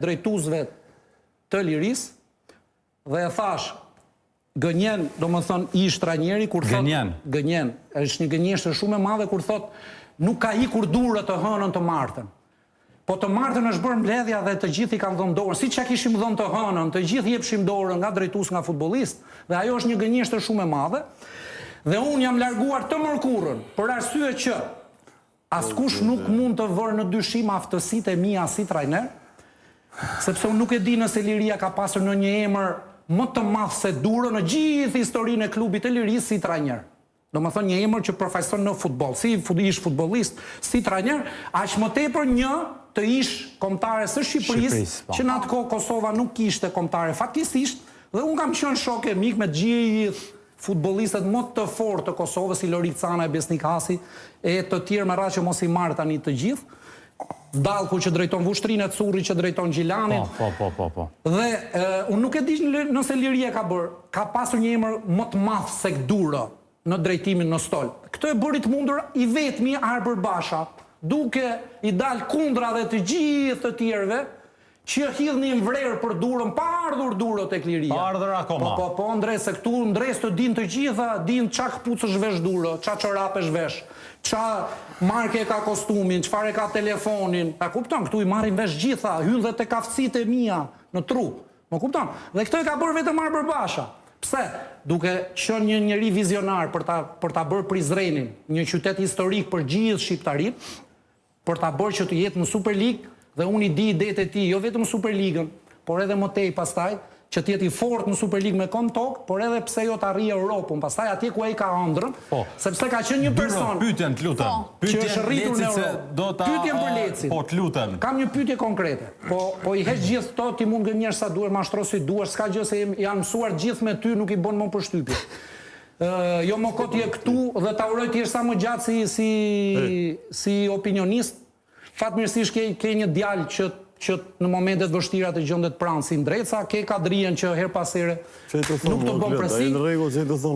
drejtuesve të Liris dhe e thash gënjen, do më thënë ish trajneri kur thot gënjen, është një gënjeshtër shumë e madhe kur thot nuk ka ikur durë të hënën të martën. Po të martën është bërë mbledhja dhe të gjithë i kanë dhënë dorën. Si që kishim dhënë të hënën, të gjithë jepshim dorën nga drejtues nga futbollist, dhe ajo është një gënjeshtër shumë e madhe. Dhe unë jam larguar të mërkurën për arsye që askush nuk mund të vërë në dyshim aftësitë e mia si trajner, sepse unë nuk e di nëse Liria ka pasur në një emër më të madh se Duro në gjithë historinë e klubit të Liris si trajner. Do më thënë një emër që përfaqëson në futboll, si ish futbollist, si trajner, aq më tepër një të ish kombëtare së Shqipërisë, që në atë kohë Kosova nuk kishte kombëtare fatkisisht, dhe unë kam qenë shok e mik me gjithë futbollistët më të fortë të Kosovës, si Lorik Cana e Besnik Hasi, e të tjerë me radhë që mos i marr tani të gjithë. Dallku që drejton Vushtrinë, Curri që drejton Gjilanin. Po. Dhe unë nuk e di nëse Liria ka pasur një emër më të madh se Duro në drejtimin në stol. Këtë e bëri të mundur i vetmi Arbër Basha, duke i dal kundra dhe të gjithë të tjerëve që hidhnin vrerë për Durën, pa ardhur Duro tek Liria. Pa ardhur akoma. Po, ndres, se këtu ndres të din të gjitha, din qa këpucësh vesh Duro, qa çorapesh vesh, qa marke ka kostumin, çfarë ka telefonin. A kupton, këtu i marrin vesh gjitha, hyn dhe te kafësitë e mia në trup. Më kupton? Dhe këtë e ka bërë vetëm Arbër Basha. Pse? Duke qenë një njeri vizionar për ta bërë Prizrenin, një qytet historik për gjithë shqiptarit, për ta bërë që të jetë në Super League, dhe unë i di idetë e tij, jo vetëm Superligën, por edhe më tej pastaj, që të jetë i fortë në Super League me kom tokë, por edhe pse jo të arrijë Europën, pastaj atje ku ai ka ëndrrën, sepse ka qenë një person. Pyetjen, të lutem. Që është rritur në Europë. Pyetjen për Lecin. Po, të lutem. Kam një pyetje konkrete. Po i heq gjithë këto, ti mund gënjesh sa duhet, mashtrosh si duash, s'ka gjë se janë mësuar gjithë me ty, nuk i bën më përshtypje. Jo më kot je këtu dhe ta uroj të jesh sa më gjatë si opinionist. Fatmirësisht ke një djalë që në momentet vështira të gjendet pranë si Ndreca, ke Kadrien që her pas here nuk të bën presi.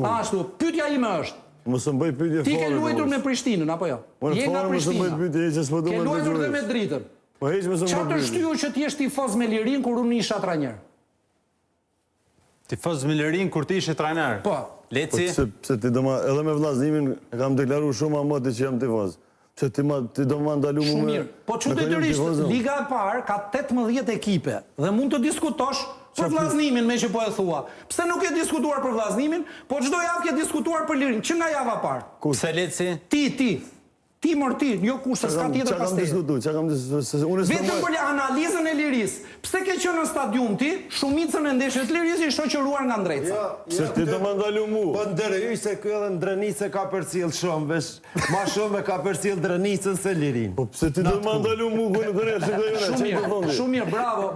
Ashtu, pyetja ime është. Mos më bëj pyetje fare. Ti ke luajtur me Prishtinën apo jo? Je nga Prishtina. Ke luajtur dhe me Dritën. Po hiç më çfarë të shtyu që ti je tifoz me Lirin kur unë isha trajner? Tifoz me Lirin kur ti ishe trajner? Po. Leci? Pse ti do edhe me vllaznimin e kam deklaruar shumë më që jam tifoz. Se ti do më ndalu më... Shumë mirë. Po çuditërisht, Liga e parë ka 18 ekipe dhe mund të diskutosh për vllaznimin me që po e thua. Pse nuk e diskutuar për vllaznimin, po çdo javë ke diskutuar për Lirin, që nga java parë? Pse Leci? Ti morti, jo kushte, s'ka tjetër pas teje. Vetëm për analizën e Liris. Pse ke qenë në stadium ti, shumicën e ndeshjeve të Liris i shoqëruar nga Ndreca? Se ti do më ndalu mu. Po ndërhyj se ky edhe Ndrenicë ka përcjell shumë, vesh ma shumë ka përcjell Drenicën se Lirin. Po pse ti do më ndalu mu ku në Drenicë? Shumë mirë, bravo.